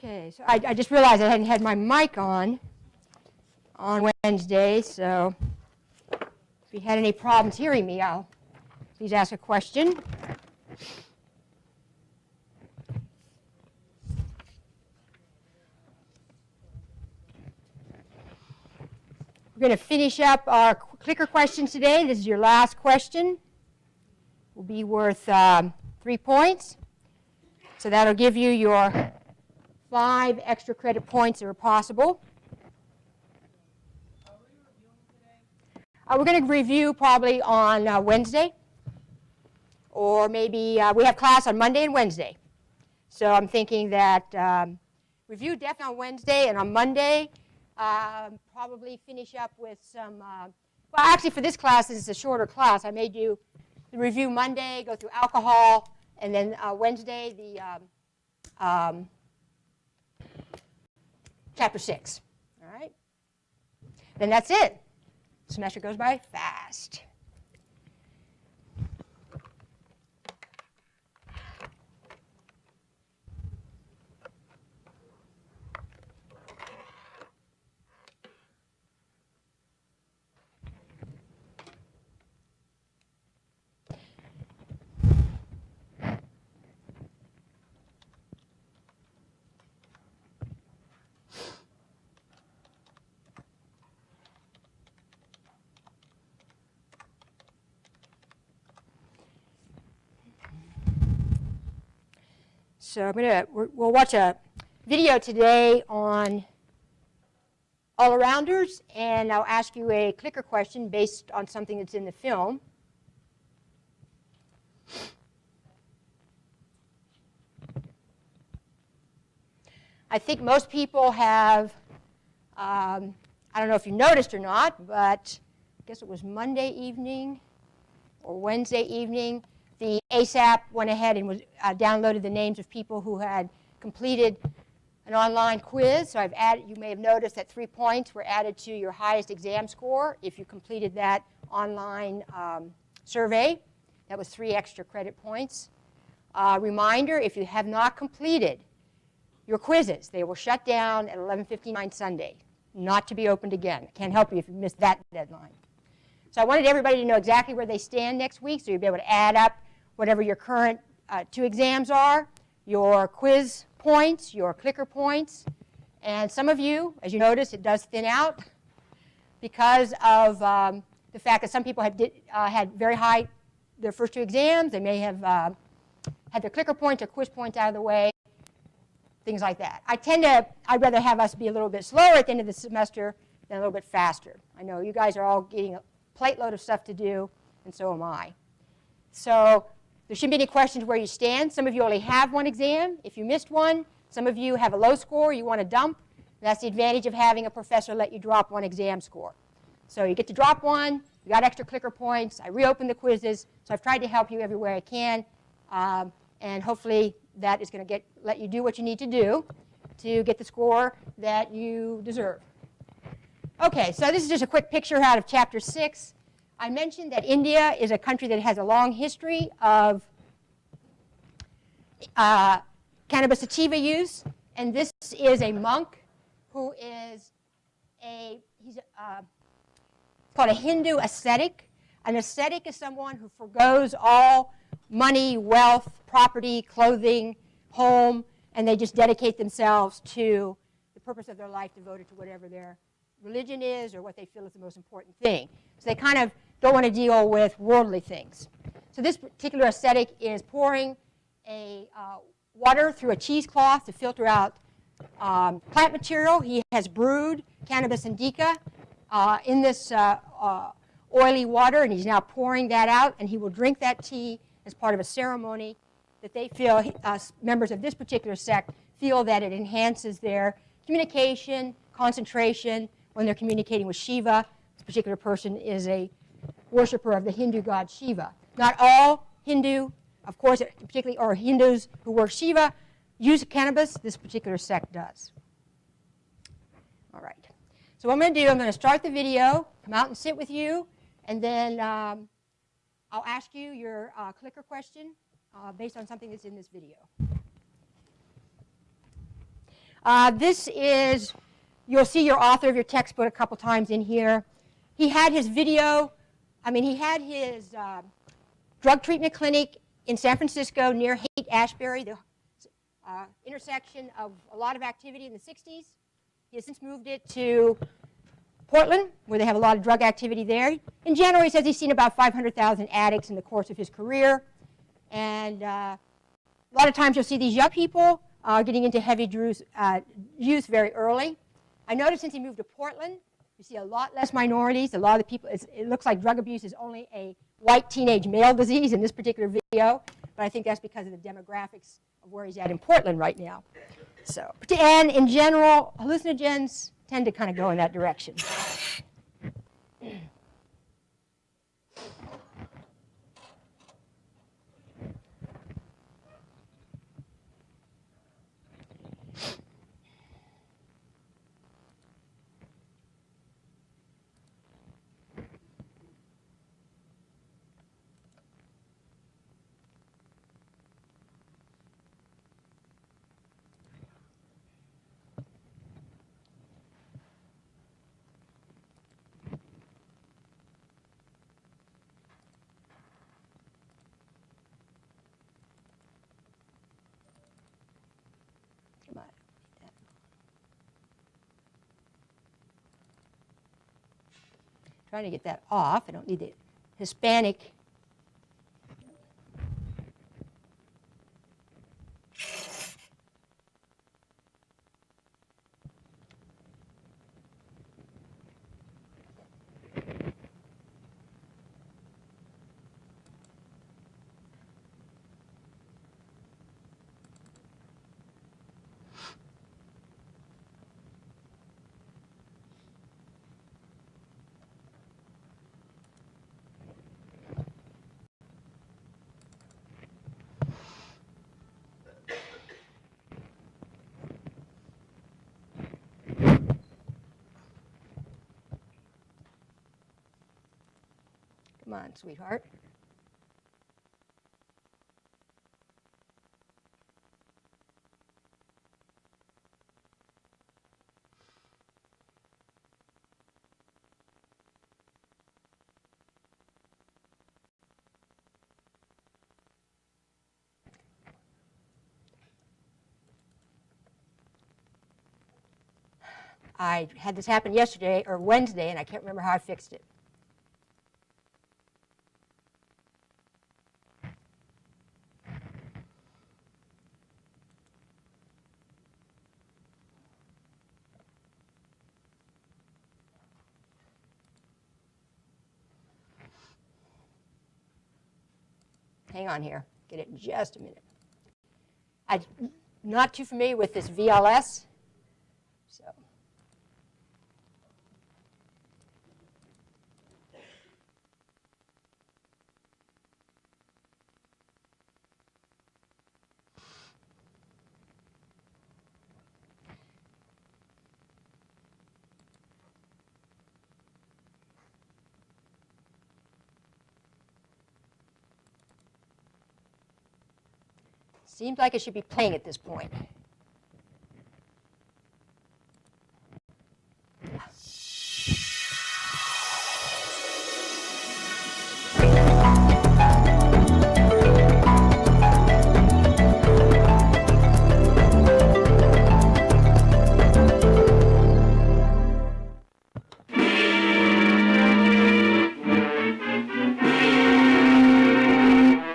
Okay, so I just realized I hadn't had my mic on Wednesday, so if you had any problems hearing me, please ask a question. We're going to finish up our clicker questions today. This is your last question. Will be worth 3 points. So that'll give you your 5 extra credit points that are possible. We're going to review probably on Wednesday, or maybe we have class on Monday and Wednesday. So I'm thinking that review definitely on Wednesday, and on Monday probably finish up with some, well actually for this class, this is a shorter class. I may do the review Monday, go through alcohol, and then Wednesday the Chapter 6. All right? Then that's it. The semester goes by fast. So we'll watch a video today on all-arounders, and I'll ask you a clicker question based on something that's in the film. I think most people have, I don't know if you noticed or not, but I guess it was Monday evening or Wednesday evening, the ASAP went ahead and downloaded the names of people who had completed an online quiz. So I've added, you may have noticed that 3 points were added to your highest exam score if you completed that online survey. That was 3 extra credit points. Reminder, if you have not completed your quizzes, they will shut down at 11:59 Sunday, not to be opened again. I can't help you if you missed that deadline. So I wanted everybody to know exactly where they stand next week, so you'll be able to add up whatever your current 2 exams are, your quiz points, your clicker points. And some of you, as you notice, it does thin out because of the fact that some people had very high, their first 2 exams. They may have had their clicker points or quiz points out of the way, things like that. I'd rather have us be a little bit slower at the end of the semester than a little bit faster. I know you guys are all getting a plate load of stuff to do, and so am I. So there shouldn't be any questions where you stand. Some of you only have 1 exam. If you missed one, some of you have a low score you want to dump. That's the advantage of having a professor let you drop 1 exam score. So you get to drop 1, you got extra clicker points, I reopened the quizzes, so I've tried to help you everywhere I can, and hopefully that is going to let you do what you need to do to get the score that you deserve. Okay, so this is just a quick picture out of Chapter 6. I mentioned that India is a country that has a long history of cannabis sativa use, and this is a monk who is he's called a Hindu ascetic. An ascetic is someone who forgoes all money, wealth, property, clothing, home, and they just dedicate themselves to the purpose of their life devoted to whatever their religion is or what they feel is the most important thing. So they kind of don't want to deal with worldly things. So this particular ascetic is pouring water through a cheesecloth to filter out plant material. He has brewed cannabis indica in this oily water, and he's now pouring that out, and he will drink that tea as part of a ceremony that they feel, members of this particular sect, feel that it enhances their communication, concentration, when they're communicating with Shiva. This particular person is a worshiper of the Hindu god Shiva. Not all Hindu, of course, particularly, or Hindus who worship Shiva, use cannabis. This particular sect does. All right. So what I'm going to do, I'm going to start the video, come out and sit with you, and then I'll ask you your clicker question based on something that's in this video. This is, you'll see your author of your textbook a couple times in here. He had his video, he had his drug treatment clinic in San Francisco near Haight-Ashbury, the intersection of a lot of activity in the 60s. He has since moved it to Portland, where they have a lot of drug activity there. In general, he says he's seen about 500,000 addicts in the course of his career. And a lot of times you'll see these young people getting into heavy use very early. I noticed since he moved to Portland, you see a lot less minorities. A lot of the people, it looks like drug abuse is only a white teenage male disease in this particular video, but I think that's because of the demographics of where he's at in Portland right now. So, and in general, hallucinogens tend to kind of go in that direction. Trying to get that off. I don't need the Hispanic. Come on, sweetheart. I had this happen yesterday or Wednesday, and I can't remember how I fixed it. Hang on here. Get it in just a minute. I'm not too familiar with this VLS, so. Seems like it should be playing at this point.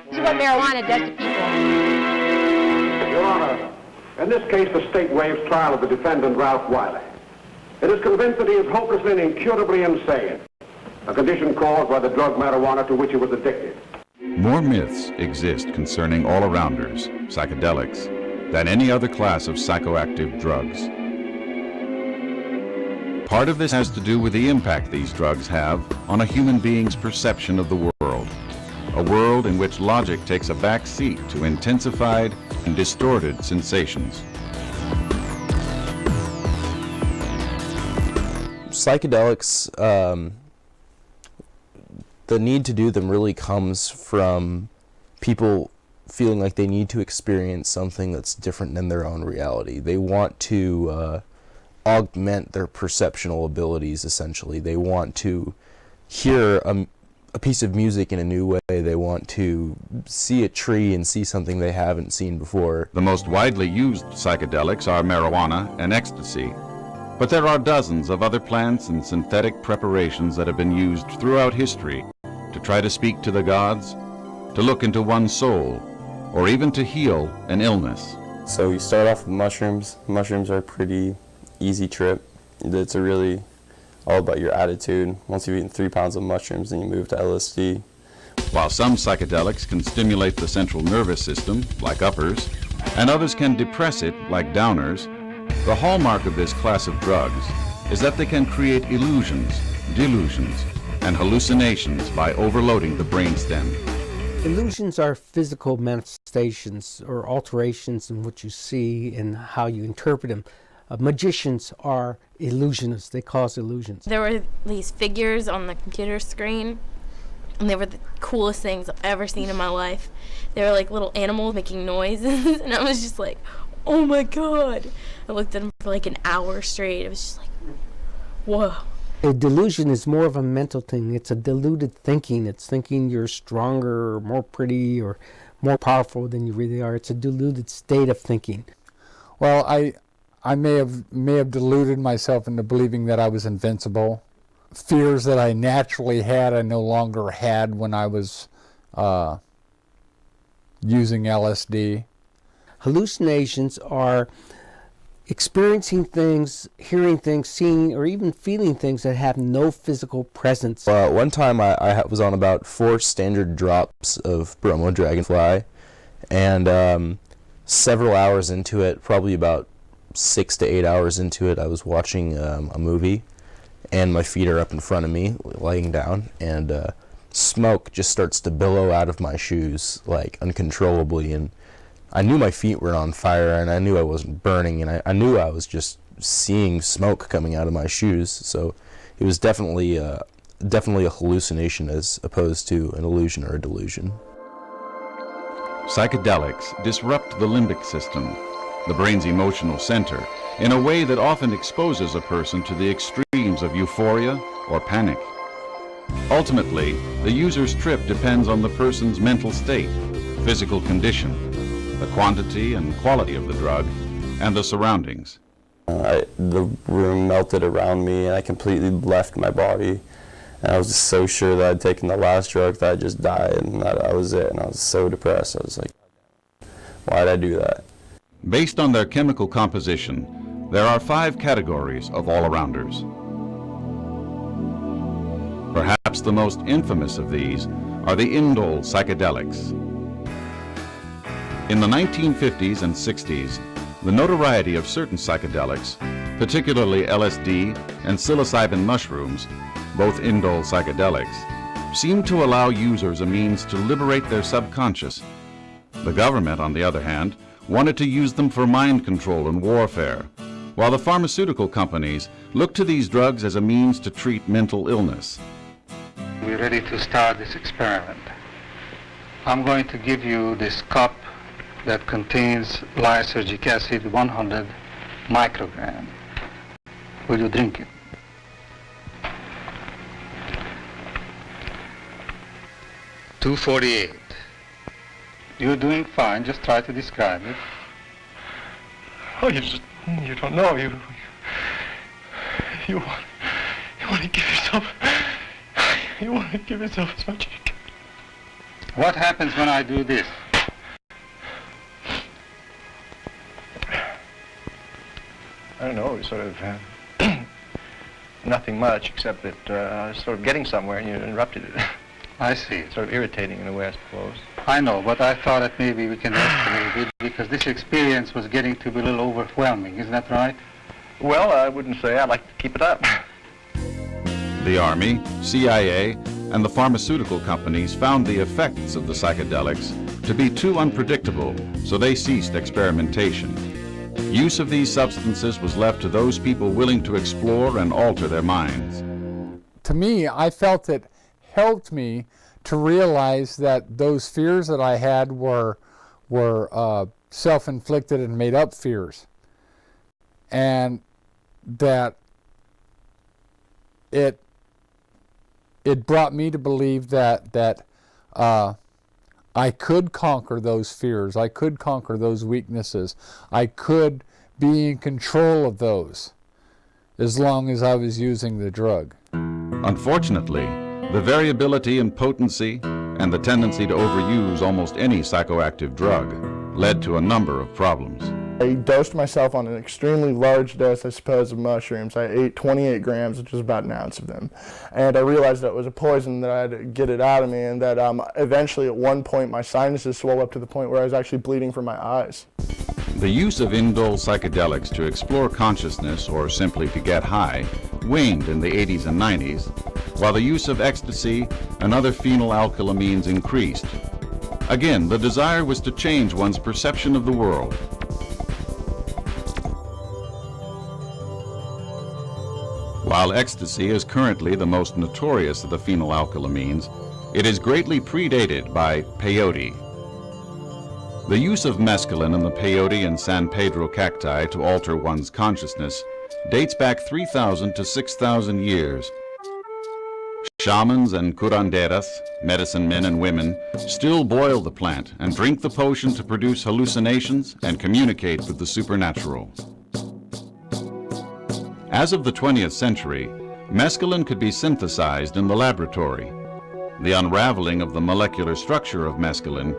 This is what marijuana does to people. In this case, the state waives trial of the defendant, Ralph Wiley. It is convinced that he is hopelessly and incurably insane, a condition caused by the drug marijuana to which he was addicted. More myths exist concerning all-arounders, psychedelics, than any other class of psychoactive drugs. Part of this has to do with the impact these drugs have on a human being's perception of the world. A world in which logic takes a back seat to intensified and distorted sensations. Psychedelics, the need to do them really comes from people feeling like they need to experience something that's different than their own reality. They want to augment their perceptual abilities, essentially. They want to hear a piece of music in a new way. They want to see a tree and see something they haven't seen before. The most widely used psychedelics are marijuana and ecstasy, but there are dozens of other plants and synthetic preparations that have been used throughout history to try to speak to the gods, to look into one's soul, or even to heal an illness. So you start off with mushrooms. Mushrooms are a pretty easy trip. It's really all about your attitude. Once you've eaten 3 pounds of mushrooms, then you move to LSD. While some psychedelics can stimulate the central nervous system, like uppers, and others can depress it, like downers, the hallmark of this class of drugs is that they can create illusions, delusions, and hallucinations by overloading the brainstem. Illusions are physical manifestations or alterations in what you see and how you interpret them. Magicians are illusionists. They cause illusions. There were these figures on the computer screen, and they were the coolest things I've ever seen in my life. They were like little animals making noises, and I was just like, oh my God. I looked at them for like an hour straight. It was just like, whoa. A delusion is more of a mental thing. It's a deluded thinking. It's thinking you're stronger or more pretty or more powerful than you really are. It's a deluded state of thinking. Well, I may have deluded myself into believing that I was invincible. Fears that I naturally had, I no longer had when I was using LSD. Hallucinations are experiencing things, hearing things, seeing, or even feeling things that have no physical presence. One time I was on about 4 standard drops of bromo dragonfly, and several hours into it, probably about 6 to 8 hours into it, I was watching a movie, and my feet are up in front of me, laying down, and smoke just starts to billow out of my shoes, like, uncontrollably, and I knew my feet were on fire, and I knew I wasn't burning, and I knew I was just seeing smoke coming out of my shoes, so it was definitely a hallucination as opposed to an illusion or a delusion. Psychedelics disrupt the limbic system, the brain's emotional center, in a way that often exposes a person to the extremes of euphoria or panic. Ultimately, the user's trip depends on the person's mental state, physical condition, the quantity and quality of the drug, and the surroundings. The room melted around me, and I completely left my body. And I was just so sure that I'd taken the last drug that I'd just died, and that was it. And I was so depressed. I was like, why'd I do that? Based on their chemical composition, there are 5 categories of all-arounders. Perhaps the most infamous of these are the indole psychedelics. In the 1950s and 60s, the notoriety of certain psychedelics, particularly LSD and psilocybin mushrooms, both indole psychedelics, seemed to allow users a means to liberate their subconscious. The government, on the other hand, wanted to use them for mind control and warfare, while the pharmaceutical companies looked to these drugs as a means to treat mental illness. We're ready to start this experiment. I'm going to give you this cup that contains lysergic acid 100 microgram. Will you drink it? $2.48. You're doing fine. Just try to describe it. Oh, you don't know. You want to give yourself. You want to give yourself as much as you can. What happens when I do this? I don't know. Sort of nothing much, except that I was sort of getting somewhere and you interrupted it. I see. Sort of irritating in a way, I suppose. I know, but I thought that maybe we can rest a little bit because this experience was getting to be a little overwhelming. Isn't that right? Well, I wouldn't say. I'd like to keep it up. The Army, CIA, and the pharmaceutical companies found the effects of the psychedelics to be too unpredictable, so they ceased experimentation. Use of these substances was left to those people willing to explore and alter their minds. To me, I felt it helped me to realize that those fears that I had were were self-inflicted and made-up fears, and that it brought me to believe that I could conquer those fears, I could conquer those weaknesses, I could be in control of those as long as I was using the drug. Unfortunately, the variability in potency and the tendency to overuse almost any psychoactive drug led to a number of problems. I dosed myself on an extremely large dose, I suppose, of mushrooms. I ate 28 grams, which was about an ounce of them. And I realized that it was a poison, that I had to get it out of me, and that eventually at one point my sinuses swelled up to the point where I was actually bleeding from my eyes. The use of indole psychedelics to explore consciousness or simply to get high waned in the 80s and 90s, while the use of ecstasy and other phenylalkylamines increased. Again, the desire was to change one's perception of the world. While ecstasy is currently the most notorious of the phenylalkylamines, it is greatly predated by peyote. The use of mescaline in the peyote and San Pedro cacti to alter one's consciousness dates back 3,000 to 6,000 years. Shamans and curanderas, medicine men and women, still boil the plant and drink the potion to produce hallucinations and communicate with the supernatural. As of the 20th century, mescaline could be synthesized in the laboratory. The unraveling of the molecular structure of mescaline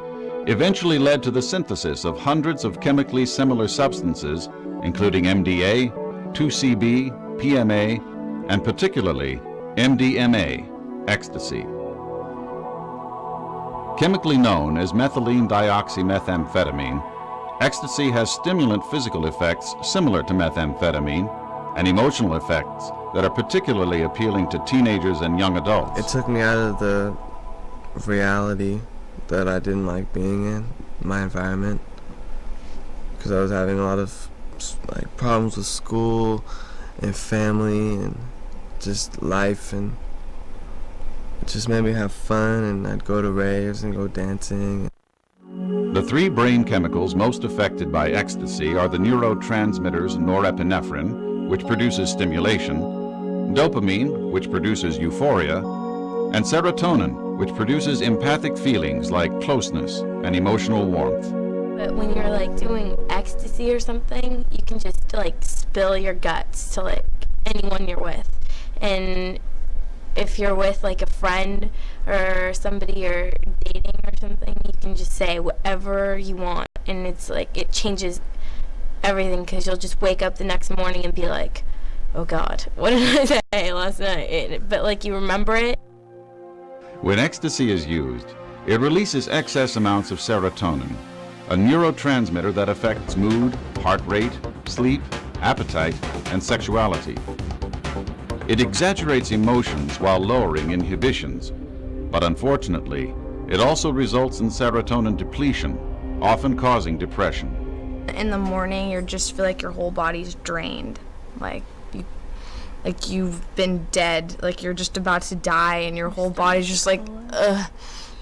eventually led to the synthesis of hundreds of chemically similar substances, including MDA, 2CB, PMA, and particularly MDMA, ecstasy. Chemically known as methylene dioxymethamphetamine, ecstasy has stimulant physical effects similar to methamphetamine and emotional effects that are particularly appealing to teenagers and young adults. It took me out of the reality that I didn't like being in, my environment, because I was having a lot of problems with school and family and just life, and it just made me have fun, and I'd go to raves and go dancing. The three brain chemicals most affected by ecstasy are the neurotransmitters norepinephrine, which produces stimulation, dopamine, which produces euphoria, and serotonin, which produces empathic feelings like closeness and emotional warmth. But when you're like doing ecstasy or something, you can just like spill your guts to like anyone you're with. And if you're with like a friend or somebody you're dating or something, you can just say whatever you want, and it's like it changes everything, because you'll just wake up the next morning and be like, oh God, what did I say last night? But like you remember it. When ecstasy is used, it releases excess amounts of serotonin, a neurotransmitter that affects mood, heart rate, sleep, appetite, and sexuality. It exaggerates emotions while lowering inhibitions, but unfortunately, it also results in serotonin depletion, often causing depression. In the morning, you just feel like your whole body's drained, like you've been dead, like you're just about to die, and your whole body's just like, ugh,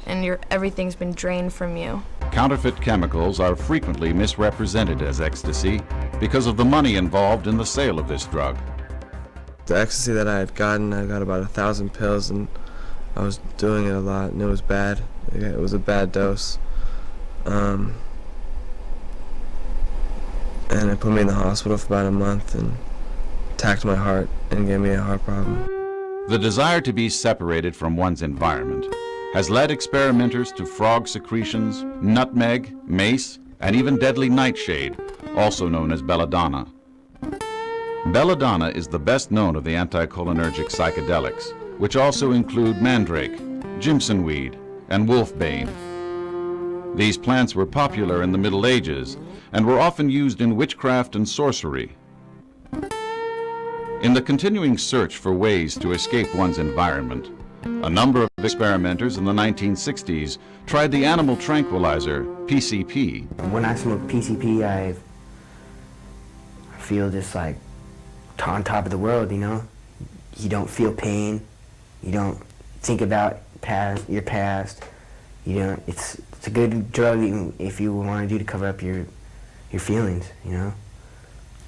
and everything's been drained from you. Counterfeit chemicals are frequently misrepresented as ecstasy because of the money involved in the sale of this drug. The ecstasy that I had gotten, I got about 1,000 pills, and I was doing it a lot, and it was bad. It was a bad dose. And it put me in the hospital for about a month and attacked my heart and gave me a heart problem. The desire to be separated from one's environment has led experimenters to frog secretions, nutmeg, mace, and even deadly nightshade, also known as belladonna. Belladonna is the best known of the anticholinergic psychedelics, which also include mandrake, jimson weed, and wolfbane. These plants were popular in the Middle Ages and were often used in witchcraft and sorcery. In the continuing search for ways to escape one's environment, a number of experimenters in the 1960s tried the animal tranquilizer, PCP. When I smoke PCP, I feel just like on top of the world, you know? You don't feel pain, you don't think about your past, you know, it's It's a good drug if you want to do to cover up your feelings, you know?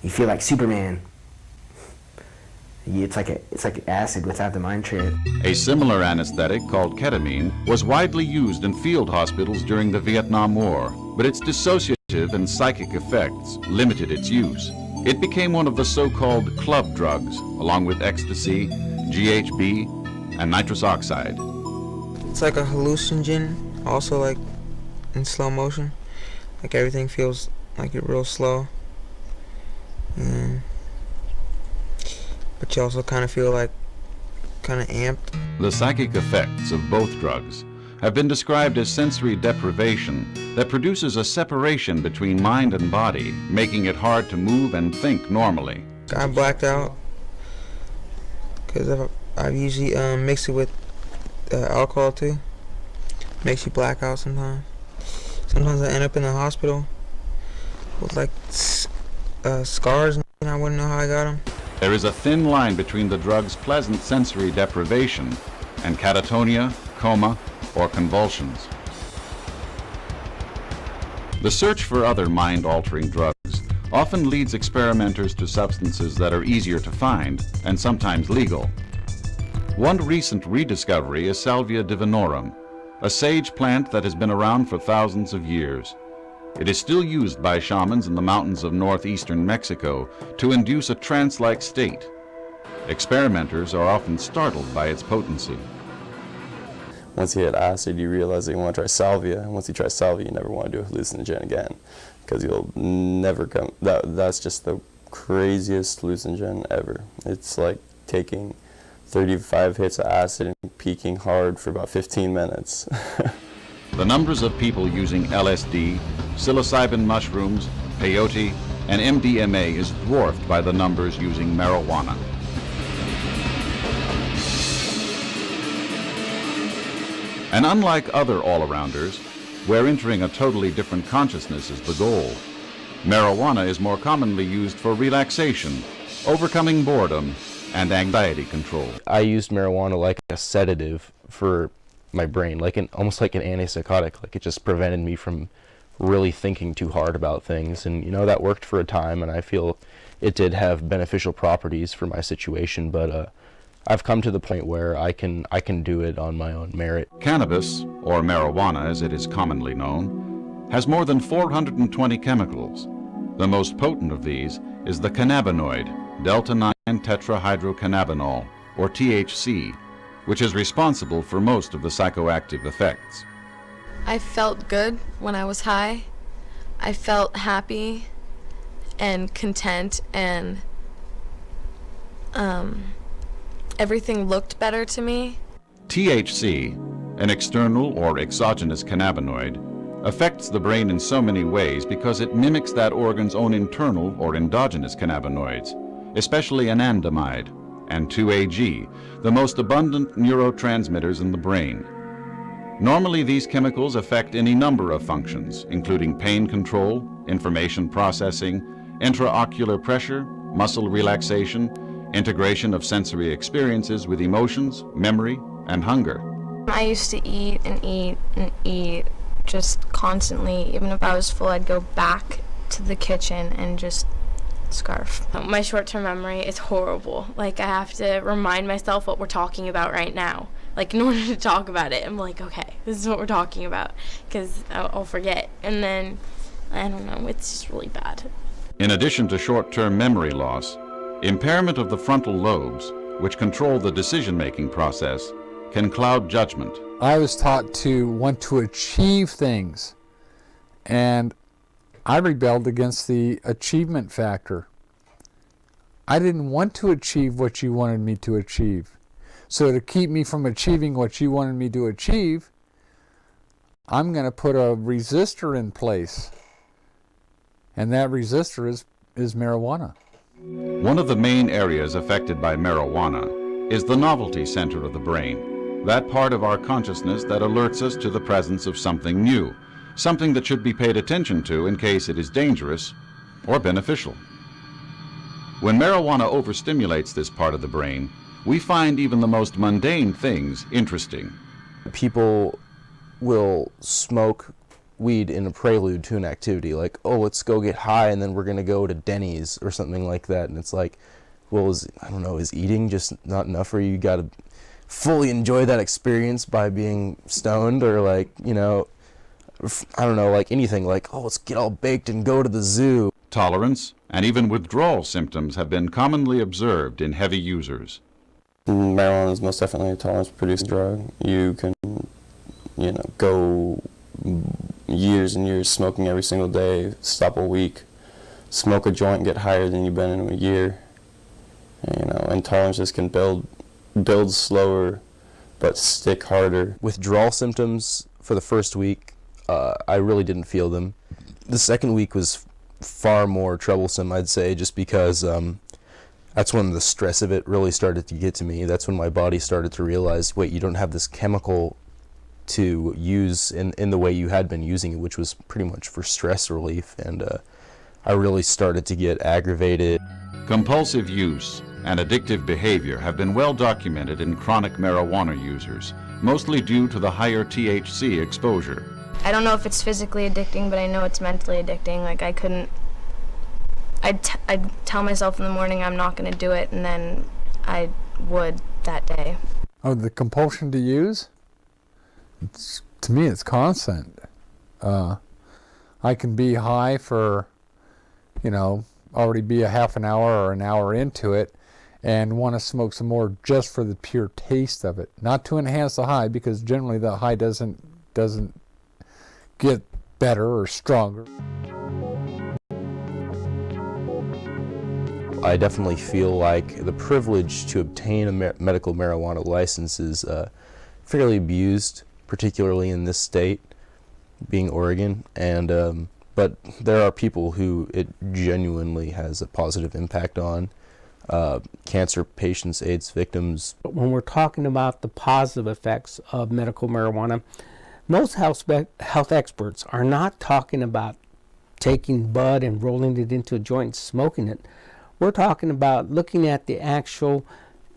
You feel like Superman. It's like acid without the mind trip. A similar anesthetic called ketamine was widely used in field hospitals during the Vietnam War, but its dissociative and psychic effects limited its use. It became one of the so-called club drugs, along with ecstasy, GHB, and nitrous oxide. It's like a hallucinogen, also like in slow motion. Like everything feels like it's real slow. But you also kind of feel like kind of amped. The psychic effects of both drugs have been described as sensory deprivation that produces a separation between mind and body, making it hard to move and think normally. I blacked out because I've usually mixed it with alcohol too. Makes you black out sometimes. Sometimes I end up in the hospital with like scars and I wouldn't know how I got them. There is a thin line between the drug's pleasant sensory deprivation and catatonia, coma, or convulsions. The search for other mind-altering drugs often leads experimenters to substances that are easier to find and sometimes legal. One recent rediscovery is Salvia divinorum, a sage plant that has been around for thousands of years. It is still used by shamans in the mountains of northeastern Mexico to induce a trance-like state. Experimenters are often startled by its potency. Once you hit acid, you realize that you want to try salvia, and once you try salvia, you never want to do a hallucinogen again, because you'll never come. That's just the craziest hallucinogen ever. It's like taking 35 hits of acid and peaking hard for about 15 minutes. The numbers of people using LSD, psilocybin mushrooms, peyote, and MDMA is dwarfed by the numbers using marijuana. And unlike other all-arounders, where entering a totally different consciousness is the goal, marijuana is more commonly used for relaxation, overcoming boredom, and anxiety control. I used marijuana like a sedative for my brain, almost like an antipsychotic. Like it just prevented me from really thinking too hard about things, and you know, that worked for a time, and I feel it did have beneficial properties for my situation, but I've come to the point where I can do it on my own merit. Cannabis, or marijuana as it is commonly known, has more than 420 chemicals. The most potent of these is the cannabinoid, delta-9 tetrahydrocannabinol, or THC, which is responsible for most of the psychoactive effects. I felt good when I was high. I felt happy and content, and everything looked better to me. THC, an external or exogenous cannabinoid, affects the brain in so many ways because it mimics that organ's own internal or endogenous cannabinoids, especially anandamide and 2-AG, the most abundant neurotransmitters in the brain. Normally, these chemicals affect any number of functions, including pain control, information processing, intraocular pressure, muscle relaxation, integration of sensory experiences with emotions, memory, and hunger. I used to eat and eat and eat just constantly. Even if I was full, I'd go back to the kitchen and just scarf. My short-term memory is horrible. Like, I have to remind myself what we're talking about right now. Like, in order to talk about it, I'm like, okay, this is what we're talking about, because I'll forget. And then, I don't know, it's just really bad. In addition to short-term memory loss, impairment of the frontal lobes, which control the decision-making process, can cloud judgment. I was taught to want to achieve things, and I rebelled against the achievement factor. I didn't want to achieve what you wanted me to achieve. So to keep me from achieving what you wanted me to achieve, I'm going to put a resistor in place. And that resistor is marijuana. One of the main areas affected by marijuana is the novelty center of the brain, that part of our consciousness that alerts us to the presence of something new, something that should be paid attention to in case it is dangerous or beneficial. When marijuana overstimulates this part of the brain, we find even the most mundane things interesting. People will smoke weed in a prelude to an activity, like, oh, let's go get high and then we're going to go to Denny's or something like that. And it's like, well, I don't know, is eating just not enough for you? You got to fully enjoy that experience by being stoned, or like, you know, I don't know, like anything, like, oh, let's get all baked and go to the zoo. Tolerance and even withdrawal symptoms have been commonly observed in heavy users. Marijuana is most definitely a tolerance-producing drug. You can, you know, go years and years smoking every single day, stop a week, smoke a joint, get higher than you've been in a year. And, you know, and tolerances can build slower, but stick harder. Withdrawal symptoms for the first week, I really didn't feel them. The second week was far more troublesome, I'd say, just because that's when the stress of it really started to get to me. That's when my body started to realize, wait, you don't have this chemical to use in the way you had been using it, which was pretty much for stress relief, and I really started to get aggravated. Compulsive use and addictive behavior have been well documented in chronic marijuana users, mostly due to the higher THC exposure. I don't know if it's physically addicting, but I know it's mentally addicting. Like, I'd tell myself in the morning I'm not going to do it, and then I would that day. Oh, the compulsion to use? To me, it's constant. I can be high for, you know, already be a half an hour or an hour into it and want to smoke some more just for the pure taste of it. Not to enhance the high, because generally the high doesn't get better or stronger. I definitely feel like the privilege to obtain a medical marijuana license is fairly abused, particularly in this state, being Oregon, and but there are people who it genuinely has a positive impact on. Cancer patients, AIDS victims. But when we're talking about the positive effects of medical marijuana, most health experts are not talking about taking bud and rolling it into a joint and smoking it. We're talking about looking at the actual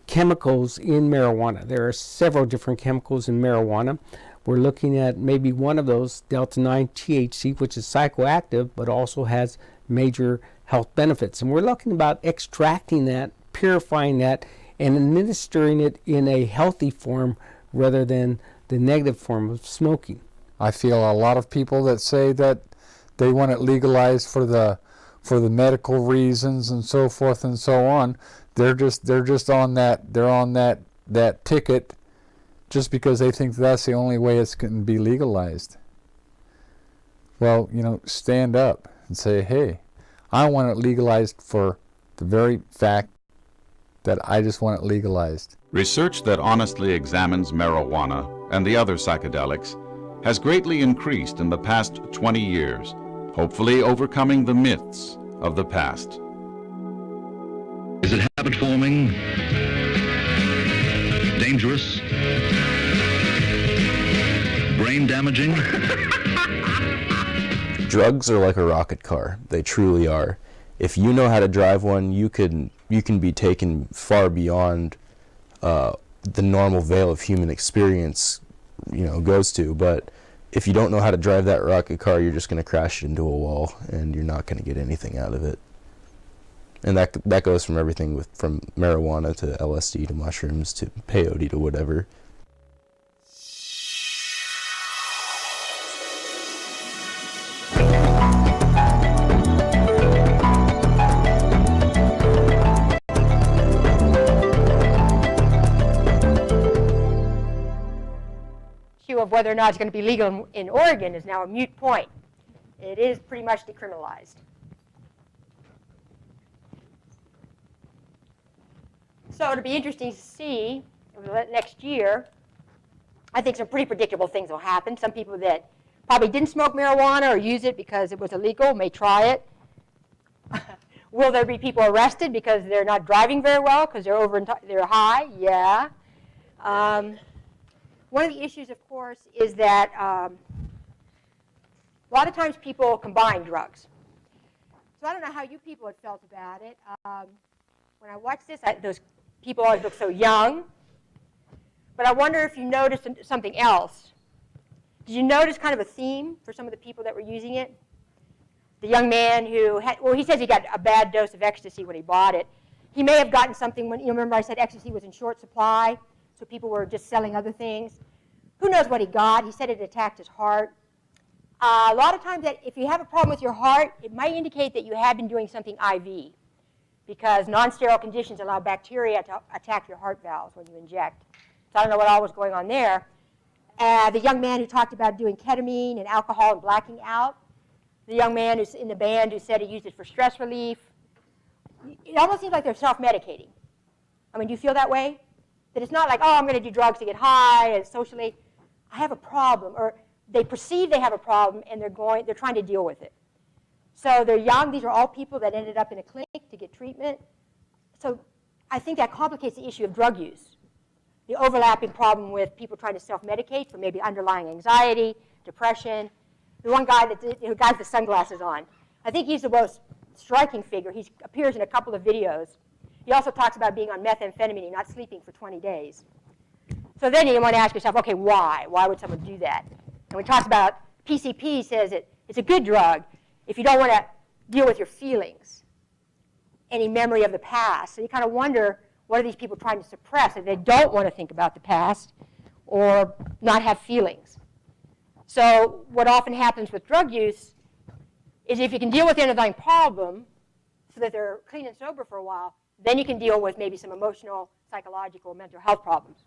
chemicals in marijuana. There are several different chemicals in marijuana. We're looking at maybe one of those, delta-9 THC, which is psychoactive, but also has major health benefits. And we're looking about extracting that, purifying that, and administering it in a healthy form rather than the negative form of smoking. I feel a lot of people that say that they want it legalized for the medical reasons and so forth and so on. They're just on that ticket just because they think that's the only way it's going to be legalized. Well, you know, stand up and say, hey, I want it legalized for the very fact that I just want it legalized. Research that honestly examines marijuana and the other psychedelics has greatly increased in the past 20 years, hopefully overcoming the myths of the past. Is it habit forming? Dangerous? Brain damaging? Drugs are like a rocket car. They truly are. If you know how to drive one, you can be taken far beyond the normal veil of human experience, you know, goes to. But if you don't know how to drive that rocket car, you're just going to crash into a wall, and you're not going to get anything out of it. And that goes from everything from marijuana to LSD to mushrooms to peyote to whatever. Of whether or not it's going to be legal in Oregon is now a moot point. It is pretty much decriminalized. So it'll be interesting to see over the next year. I think some pretty predictable things will happen. Some people that probably didn't smoke marijuana or use it because it was illegal may try it. Will there be people arrested because they're not driving very well because they're high? Yeah. One of the issues, of course, is that a lot of times people combine drugs. So I don't know how you people had felt about it. When I watched this, those people always look so young. But I wonder if you noticed something else. Did you notice kind of a theme for some of the people that were using it? The young man who had, well, he says he got a bad dose of ecstasy when he bought it. He may have gotten something when, you remember I said ecstasy was in short supply, so people were just selling other things. Who knows what he got? He said it attacked his heart. A lot of times that if you have a problem with your heart, it might indicate that you have been doing something IV, because non-sterile conditions allow bacteria to attack your heart valves when you inject. So I don't know what all was going on there. The young man who talked about doing ketamine and alcohol and blacking out. The young man who's in the band who said he used it for stress relief. It almost seems like they're self-medicating. I mean, do you feel that way? That it's not like, oh, I'm going to do drugs to get high and socially. I have a problem. Or they perceive they have a problem and they're trying to deal with it. So they're young. These are all people that ended up in a clinic to get treatment. So I think that complicates the issue of drug use. The overlapping problem with people trying to self-medicate for maybe underlying anxiety, depression. The one guy who got the sunglasses on, I think he's the most striking figure. He appears in a couple of videos. He also talks about being on methamphetamine and not sleeping for 20 days. So then you want to ask yourself, okay, why? Why would someone do that? And when he talks about PCP, says it's a good drug if you don't want to deal with your feelings, any memory of the past. So you kind of wonder, what are these people trying to suppress if they don't want to think about the past or not have feelings? So what often happens with drug use is if you can deal with the underlying problem so that they're clean and sober for a while, then you can deal with maybe some emotional, psychological, mental health problems.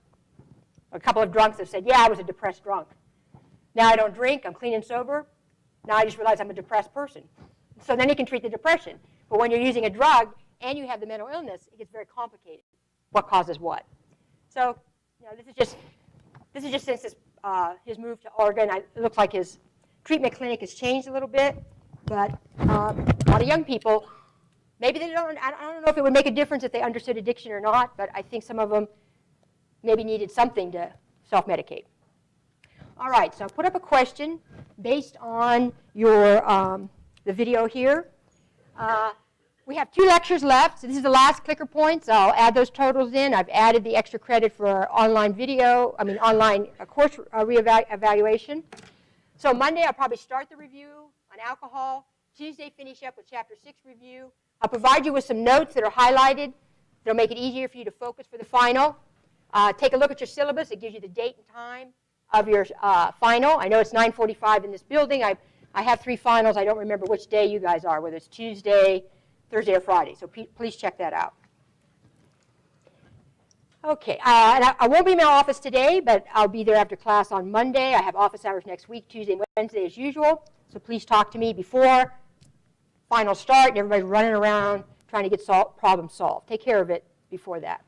A couple of drunks have said, yeah, I was a depressed drunk. Now I don't drink, I'm clean and sober. Now I just realize I'm a depressed person. So then you can treat the depression. But when you're using a drug and you have the mental illness, it gets very complicated. What causes what? So, you know, this is just since his move to Oregon. It looks like his treatment clinic has changed a little bit, but a lot of young people, maybe they don't, I don't know if it would make a difference if they understood addiction or not, but I think some of them maybe needed something to self-medicate. All right, so I put up a question based on your the video here. We have 2 lectures left, so this is the last clicker points. I'll add those totals in. I've added the extra credit for online course reevaluation. So Monday, I'll probably start the review on alcohol. Tuesday, finish up with Chapter 6 review. I'll provide you with some notes that are highlighted. That'll make it easier for you to focus for the final. Take a look at your syllabus. It gives you the date and time of your final. I know it's 9:45 in this building. I have 3 finals. I don't remember which day you guys are, whether it's Tuesday, Thursday, or Friday. So please check that out. Okay, and I won't be in my office today, but I'll be there after class on Monday. I have office hours next week, Tuesday and Wednesday as usual. So please talk to me before final start and everybody's running around trying to get problem solved. Take care of it before that.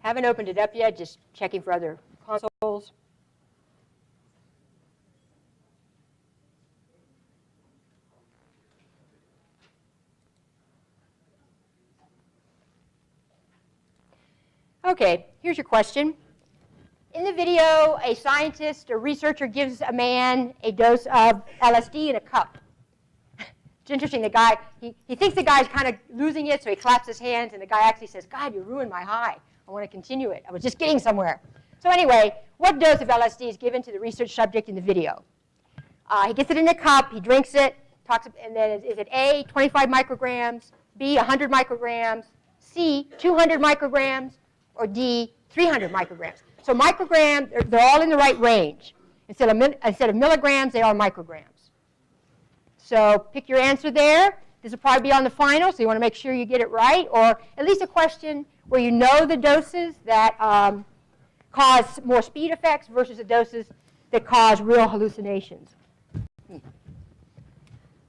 Haven't opened it up yet, just checking for other consoles. Okay, here's your question. In the video, a scientist or researcher gives a man a dose of LSD in a cup. It's interesting, the guy, he thinks the guy's kind of losing it, so he claps his hands, and the guy actually says, God, you ruined my high. I want to continue it. I was just getting somewhere. So anyway, what dose of LSD is given to the research subject in the video? He gets it in a cup, he drinks it, and then is it A, 25 micrograms, B, 100 micrograms, C, 200 micrograms, or D, 300 micrograms? So micrograms, they're all in the right range. Instead of milligrams, they are micrograms. So pick your answer there. This will probably be on the final, so you want to make sure you get it right, or at least a question where you know the doses that cause more speed effects versus the doses that cause real hallucinations.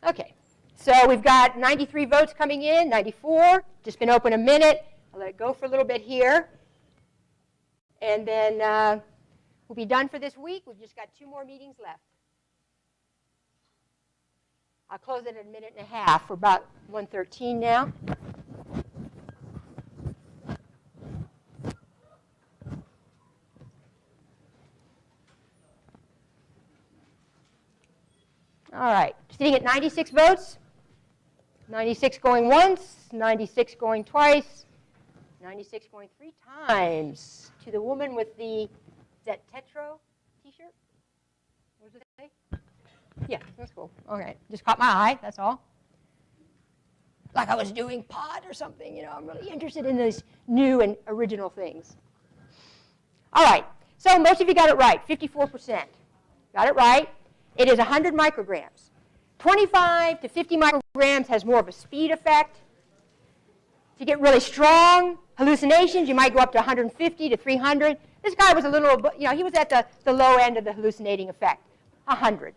Okay, so we've got 93 votes coming in, 94. Just been open a minute. I'll let it go for a little bit here. And then we'll be done for this week. We've just got 2 more meetings left. I'll close it in a minute and a half. We're about 1:13 now. All right, sitting at 96 votes. 96 going once, 96 going twice, 96 going 3 times. To the woman with the, is that Tetro t-shirt? What does it say? Yeah, that's cool. All right, just caught my eye, that's all. Like I was doing pod or something, you know, I'm really interested in these new and original things. All right, so most of you got it right, 54%. Got it right. It is 100 micrograms. 25 to 50 micrograms has more of a speed effect. If you get really strong hallucinations, you might go up to 150 to 300. This guy was a little, you know, he was at the low end of the hallucinating effect, 100.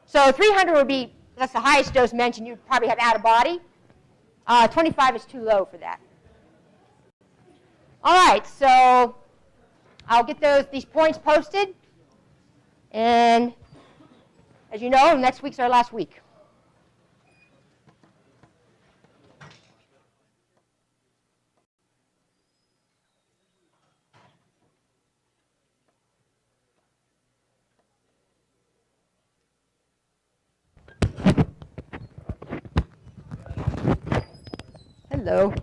So 300 would be, that's the highest dose mentioned. You'd probably have out of body. 25 is too low for that. All right, so I'll get these points posted. And as you know, next week's our last week. Hello.